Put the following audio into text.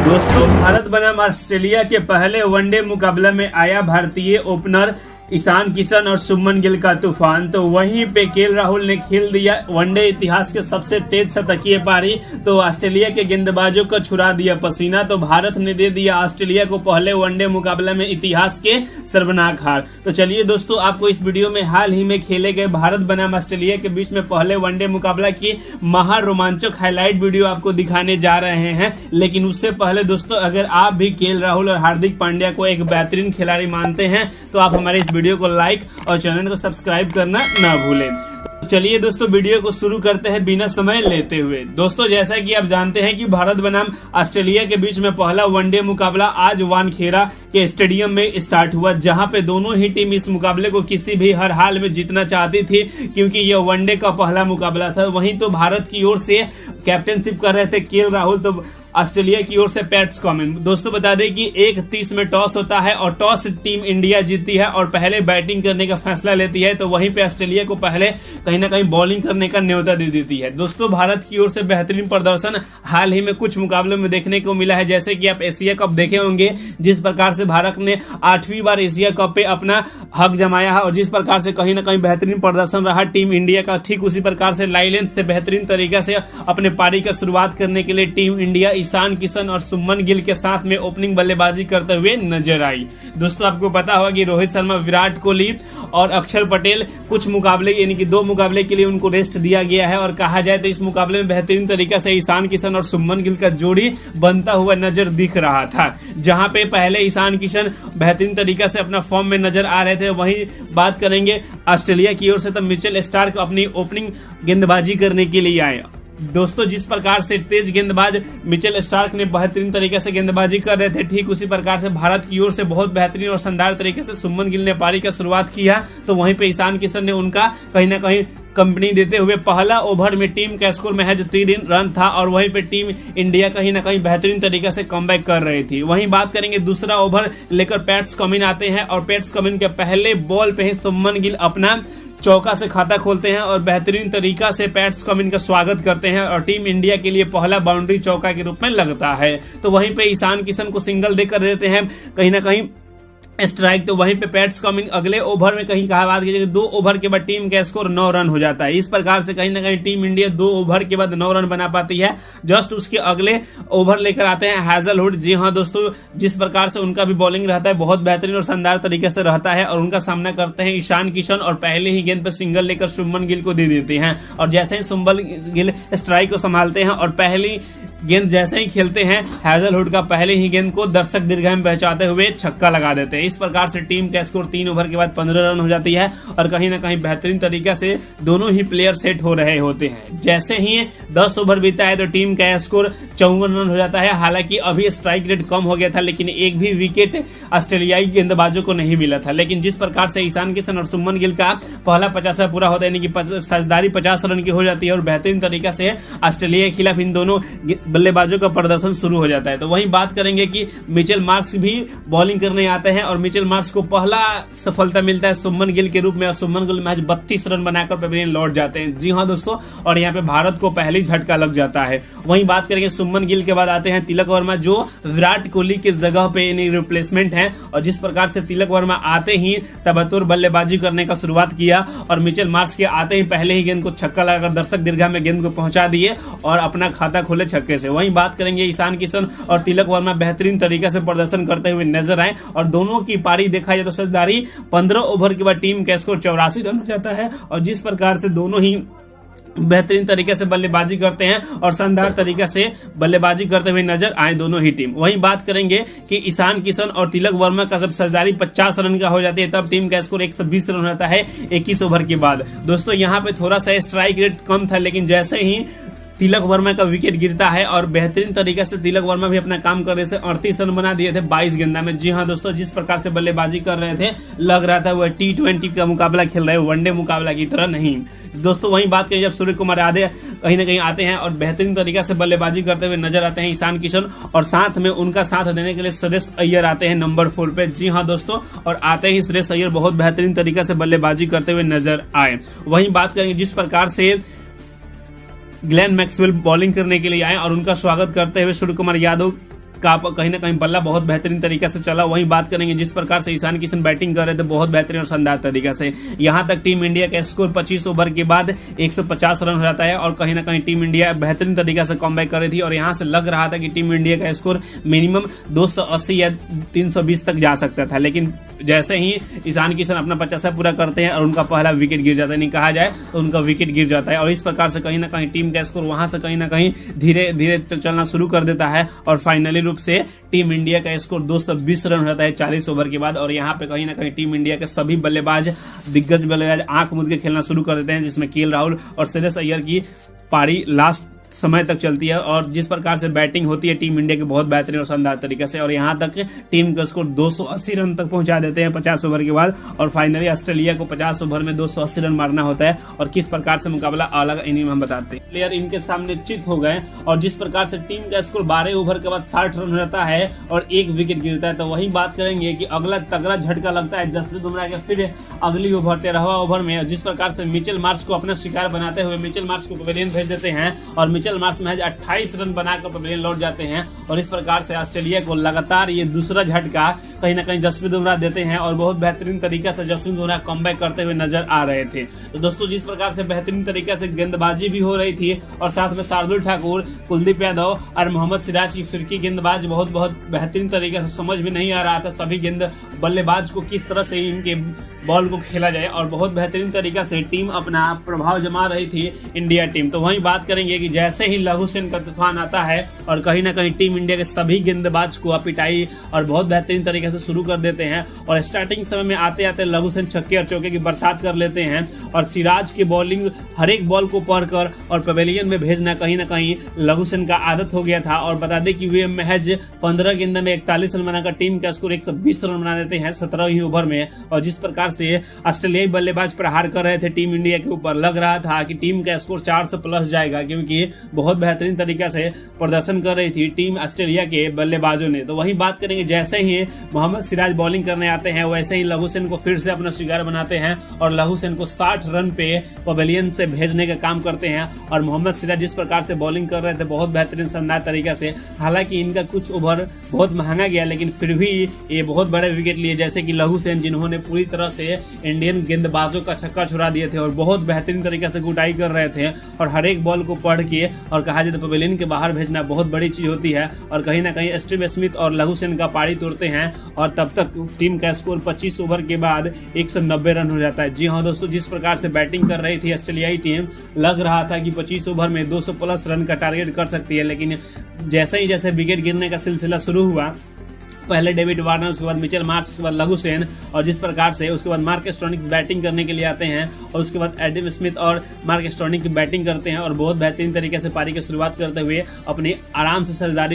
दोस्तों, भारत बनाम ऑस्ट्रेलिया के पहले वनडे मुकाबले में आया भारतीय ओपनर ईशान किशन और शुभमन गिल का तूफान। तो वहीं पे केएल राहुल ने खेल दिया वनडे इतिहास के सबसे तेज शतकीय पारी। तो ऑस्ट्रेलिया के गेंदबाजों को छुड़ा दिया पसीना। तो भारत ने दे दिया ऑस्ट्रेलिया को पहले वनडे मुकाबले में इतिहास के सर्वनाक हार। तो चलिए दोस्तों, आपको इस वीडियो में हाल ही में खेले गए भारत बनाम ऑस्ट्रेलिया के बीच में पहले वनडे मुकाबला की महा रोमांचक हाईलाइट वीडियो आपको दिखाने जा रहे हैं। लेकिन उससे पहले दोस्तों, अगर आप भी केएल राहुल और हार्दिक पांड्या को एक बेहतरीन खिलाड़ी मानते हैं तो आप हमारे इस वीडियो को लाइक और चैनल को सब्सक्राइब करना ना भूलें। तो चलिए दोस्तों, वीडियो को शुरू करते हैं बिना समय लेते हुए। दोस्तों, जैसा कि आप जानते हैं कि भारत बनाम ऑस्ट्रेलिया के बीच में पहला वनडे मुकाबला आज वानखेड़ा के स्टेडियम में स्टार्ट हुआ, जहां पे दोनों ही टीम इस मुकाबले को किसी भी हर हाल में जीतना चाहती थी, क्योंकि यह वनडे का पहला मुकाबला था। वहीं तो भारत की ओर से कैप्टनशिप कर रहे थे केएल राहुल, तो ऑस्ट्रेलिया की ओर से पैट्स कमिंस। दोस्तों, बता दें कि 1:30 में टॉस होता है और टॉस टीम इंडिया जीतती है और पहले बैटिंग करने का फैसला लेती है। तो वहीं पे ऑस्ट्रेलिया को पहले कहीं ना कहीं बॉलिंग करने का न्योता दे देती है। दोस्तों, भारत की ओर से बेहतरीन प्रदर्शन हाल ही में कुछ मुकाबलों में देखने को मिला है। जैसे कि आप एशिया कप देखे होंगे, जिस प्रकार से भारत ने 8वीं बार एशिया कप पे अपना हक जमाया है और जिस प्रकार से कहीं ना कहीं बेहतरीन प्रदर्शन रहा टीम इंडिया का, ठीक उसी प्रकार से लाइलेंस से बेहतरीन तरीके से अपने पारी का शुरुआत करने के लिए टीम इंडिया ईशान किशन और शुभमन गिल के साथ में ओपनिंग बल्लेबाजी करते हुए नजर आई। दोस्तों, आपको पता होगा कि रोहित शर्मा, विराट कोहली और अक्षर पटेल कुछ मुकाबले यानी कि 2 मुकाबले के लिए उनको रेस्ट दिया गया है और कहा जाए तो इस मुकाबले में बेहतरीन तरीके से ईशान किशन और शुभमन गिल का जोड़ी बनता हुआ नजर दिख रहा था। जहां पे पहले ईशान किशन बेहतरीन तरीके से अपना फॉर्म में नजर आ रहे थे। वहीं बात करेंगे ऑस्ट्रेलिया की ओर से, तो मिचेल स्टार्क अपनी ओपनिंग गेंदबाजी करने के लिए आए। दोस्तों, जिस प्रकार से तेज गेंदबाज मिचेल स्टार्क ने बेहतरीन तरीके से गेंदबाजी कर रहे थे, ठीक उसी प्रकार से भारत की ओर से बहुत बेहतरीन और शानदार तरीके से शुभमन गिल ने पारी का शुरुआत किया। तो वहीं पे ईशान किशन ने उनका कहीं ना कहीं कंपनी देते हुए पहला ओवर में टीम का स्कोर महज 3 रन था और वहीं पे टीम इंडिया कहीं ना कहीं बेहतरीन तरीके से कमबैक कर रही थी। वहीं बात करेंगे, दूसरा ओवर लेकर पैट्स कमिंस आते हैं और पैट्स कमिंस के पहले बॉल पे ही शुभमन गिल अपना चौका से खाता खोलते हैं और बेहतरीन तरीका से पैट्स कमिंस का स्वागत करते हैं और टीम इंडिया के लिए पहला बाउंड्री चौका के रूप में लगता है। तो वहीं पे ईशान किशन को सिंगल देकर देते हैं कहीं ना कहीं स्ट्राइक। तो वहीं पे पैट्स कमिंस अगले ओवर में कहीं कहा बात की 2 ओवर के बाद टीम का स्कोर 9 रन हो जाता है। इस प्रकार से कहीं ना कहीं टीम इंडिया 2 ओवर के बाद 9 रन बना पाती है। जस्ट उसके अगले ओवर लेकर आते हैं हैजलवुड। जी हाँ दोस्तों, जिस प्रकार से उनका भी बॉलिंग रहता है बहुत बेहतरीन और शानदार तरीके से रहता है और उनका सामना करते हैं ईशान किशन और पहले ही गेंद पर सिंगल लेकर शुभमन गिल को दे देते हैं। और जैसे ही शुभमन गिल स्ट्राइक को संभालते हैं और पहली गेंद जैसे ही खेलते हैं, हैजलवुड का पहले ही गेंद को दर्शक दीर्घा में पहुंचाते हुए छक्का लगा देते हैं। इस प्रकार से टीम का स्कोर 3 ओवर के बाद 15 रन हो जाती है और कहीं ना कहीं बेहतरीन तरीके से दोनों ही प्लेयर सेट हो रहे होते हैं। जैसे ही 10 ओवर बीता है तो टीम का स्कोर 54 रन हो जाता है। हालांकि अभी स्ट्राइक रेट कम हो गया था, लेकिन एक भी विकेट ऑस्ट्रेलियाई गेंदबाजों को नहीं मिला था। लेकिन जिस प्रकार से ईशान किशन और शुभमन गिल का पहला 50 पूरा होता है, यानी कि साझेदारी 50 रन की हो जाती है और बेहतरीन तरीके से ऑस्ट्रेलिया के खिलाफ इन दोनों बल्लेबाजों का प्रदर्शन शुरू हो जाता है। तो वहीं बात करेंगे कि मिचेल मार्श भी बॉलिंग करने आते हैं और मिचेल मार्श को पहला सफलता मिलता है शुभमन गिल के रूप में और शुभमन गिल मैच 32 रन बनाकर पवेलियन लौट जाते हैं। जी हाँ दोस्तों, और यहाँ पे भारत को पहली झटका लग जाता है। वहीं बात करेंगे शुभमन गिल के बाद आते हैं तिलक वर्मा, जो विराट कोहली की जगह पे रिप्लेसमेंट है। और जिस प्रकार से तिलक वर्मा आते ही तबतुर बल्लेबाजी करने का शुरुआत किया और मिचेल मार्श के आते ही पहले ही गेंद को छक्का लगाकर दर्शक दीर्घा में गेंद को पहुंचा दिए और अपना खाता खोले छक्के से। वहीं बात करेंगे ईशान किशन और तिलक वर्मा बेहतरीन तरीके से प्रदर्शन करते हुए नजर आए और दोनों की पारी देखा जाए तो साझेदारी 15 ओवर के बाद टीम का स्कोर 84 रन हो जाता है। और जिस प्रकार से दोनों ही बेहतरीन तरीके से बल्लेबाजी करते हैं और शानदार तरीके से बल्लेबाजी करते हुए नजर आए दोनों ही टीम। वहीं बात करेंगे कि ईशान किशन और तिलक वर्मा का जब साझेदारी 50 रन का हो जाती है, तब टीम का स्कोर 120 रन होता है 21 ओवर के बाद। दोस्तों, यहाँ पे थोड़ा सा स्ट्राइक रेट कम था, लेकिन जैसे ही तिलक वर्मा का विकेट गिरता है और बेहतरीन तरीके से तिलक वर्मा भी अपना काम कर रहे थे, 38 रन बना दिए थे 22 गेंदा में। जी हाँ दोस्तों, जिस प्रकार से बल्लेबाजी कर रहे थे लग रहा था वह T20 का मुकाबला खेल रहे, वनडे मुकाबला की तरह नहीं। दोस्तों, वहीं बात करें जब सूर्य कुमार यादव कहीं ना कहीं आते हैं और बेहतरीन तरीके से बल्लेबाजी करते हुए नजर आते हैं ईशान किशन और साथ में उनका साथ देने के लिए सुरेश अय्यर आते हैं नंबर 4 पे। जी हाँ दोस्तों, और आते ही सुरेश अय्यर बहुत बेहतरीन तरीके से बल्लेबाजी करते हुए नजर आए। वहीं बात करेंगे जिस प्रकार से ग्लेन मैक्सवेल बॉलिंग करने के लिए आए और उनका स्वागत करते हुए सूर्य कुमार यादव का कहीं ना कहीं बल्ला बहुत बेहतरीन तरीके से चला। वहीं बात करेंगे जिस प्रकार से ईशान किशन बैटिंग कर रहे थे बहुत बेहतरीन और शानदार तरीके से। यहां तक टीम इंडिया का स्कोर 25 ओवर के बाद 150 रन हो जाता है और कहीं ना कहीं टीम इंडिया बेहतरीन तरीके से कमबैक कर रही थी और यहां से लग रहा था कि टीम इंडिया का स्कोर मिनिमम 280 या 320 तक जा सकता था, लेकिन जैसे ही ईशान किशन अपना 50 पूरा करते हैं और उनका पहला विकेट गिर जाता है, नहीं कहा जाए तो उनका विकेट गिर जाता है और इस प्रकार से कहीं ना कहीं टीम का स्कोर वहां से कहीं ना कहीं धीरे धीरे चलना शुरू कर देता है और फाइनली रूप से टीम इंडिया का स्कोर 220 रन हो जाता है 40 ओवर के बाद। और यहाँ पे कहीं ना कहीं टीम इंडिया के सभी बल्लेबाज, दिग्गज बल्लेबाज आंख मूंद के खेलना शुरू कर देते हैं, जिसमें केएल राहुल और श्रेयस अय्यर की पारी लास्ट समय तक चलती है और जिस प्रकार से बैटिंग होती है टीम इंडिया की बहुत बेहतरीन और शानदार तरीके से और यहां तक टीम का स्कोर 280 रन तक पहुंचा देते हैं 50 ओवर के बाद और फाइनली ऑस्ट्रेलिया को 50 ओवर में 280 रन मारना होता है और किस प्रकार से मुकाबला अलग इनिंग में हम बताते हैं। प्लेयर इनके सामने चित हो गए और जिस प्रकार से टीम का स्कोर 12 ओवर के बाद 60 रन हो जाता है और एक विकेट गिरता है, तो वही बात करेंगे कि अगला तगड़ा झटका लगता है जसप्रीत बुमराह के फिर अगली ओवर 13वां ओवर में, जिस प्रकार से मिचेल मार्श को अपना शिकार बनाते हुए मिचेल मार्श को पवेलियन भेज देते हैं और मिचेल मार्श महज 28 रन बनाकर पवेलियन लौट जाते हैं और इस प्रकार से ऑस्ट्रेलिया को लगातार ये दूसरा झटका कहीं ना कहीं जसप्रीत बुमराह देते हैं और बहुत बेहतरीन तरीके से जसप्रीत बुमराह कमबैक करते हुए नजर आ रहे थे। तो दोस्तों जिस प्रकार से बेहतरीन तरीके से गेंदबाजी भी हो रही थी और साथ में शार्दुल ठाकुर, कुलदीप यादव और मोहम्मद सिराज की फिरकी गेंदबाज बहुत बेहतरीन तरीके से समझ भी नहीं आ रहा था सभी गेंद बल्लेबाज को किस तरह से इनके बॉल को खेला जाए और बहुत बेहतरीन तरीका से टीम अपना प्रभाव जमा रही थी इंडिया टीम। तो वहीं बात करेंगे कि जैसे ही लघु सेन का तूफान आता है और कहीं ना कहीं टीम इंडिया के सभी गेंदबाज को पिटाई और बहुत बेहतरीन तरीके से शुरू कर देते हैं और स्टार्टिंग समय में आते आते लघु सेन छक्के और चौके की बरसात कर लेते हैं और सिराज की बॉलिंग हर एक बॉल को पढ़कर और पवेलियन में भेजना कहीं ना कहीं लघु सेन का आदत हो गया था। और बता दें कि वे महज 15 गेंद में 41 रन बनाकर टीम का स्कोर 120 रन बना देते हैं 17 ही ओवर में और जिस प्रकार से ऑस्ट्रेलियाई बल्लेबाज प्रहार कर रहे थे टीम इंडिया के ऊपर, लग रहा था कि टीम का स्कोर 400 प्लस जाएगा क्योंकि बहुत बेहतरीन तरीके से प्रदर्शन कर रही थी टीम ऑस्ट्रेलिया के बल्लेबाजों ने। तो वही बात करेंगे जैसे ही मोहम्मद सिराज बॉलिंग करने आते हैं वैसे ही लघु सेन को फिर से अपना शिकार बनाते हैं और लघु सेन को 60 रन पे पवेलियन से भेजने का काम करते हैं और मोहम्मद सिराज जिस प्रकार से बॉलिंग कर रहे थे बहुत बेहतरीन शानदार तरीके से, हालांकि इनका कुछ ओवर बहुत महंगा गया लेकिन फिर भी ये बहुत बड़े विकेट लिए, जैसे कि लघु सेन जिन्होंने पूरी तरह से इंडियन गेंदबाजों का छक्का छुड़ा दिए थे और बहुत बेहतरीन तरीके से गुटाई कर रहे थे और हर एक बॉल को पढ़ के और कहा जाए तो पवेलियन के बाहर भेजना बहुत बड़ी चीज होती है और कहीं ना कहीं स्टीव स्मिथ और लघु सेन का पारी तोड़ते हैं और तब तक टीम का स्कोर 25 ओवर के बाद 190 रन हो जाता है। जी हाँ दोस्तों, जिस प्रकार से बैटिंग कर रही थी ऑस्ट्रेलियाई टीम, लग रहा था कि 25 ओवर में 200 प्लस रन का टारगेट कर सकती है, लेकिन जैसे विकेट गिरने का सिलसिला शुरू हुआ, पहले डेविड वार्नर, उसके बाद मिचेल मार्श, उसके बाद लघु सेन और जिस प्रकार से उसके बाद मार्क स्टोनिक्स बैटिंग करने के लिए आते हैं और उसके बाद एडम स्मिथ और मार्क स्टोनिक की बैटिंग करते हैं और बहुत बेहतरीन तरीके से पारी की शुरुआत करते हुए अपनी आराम से साझेदारी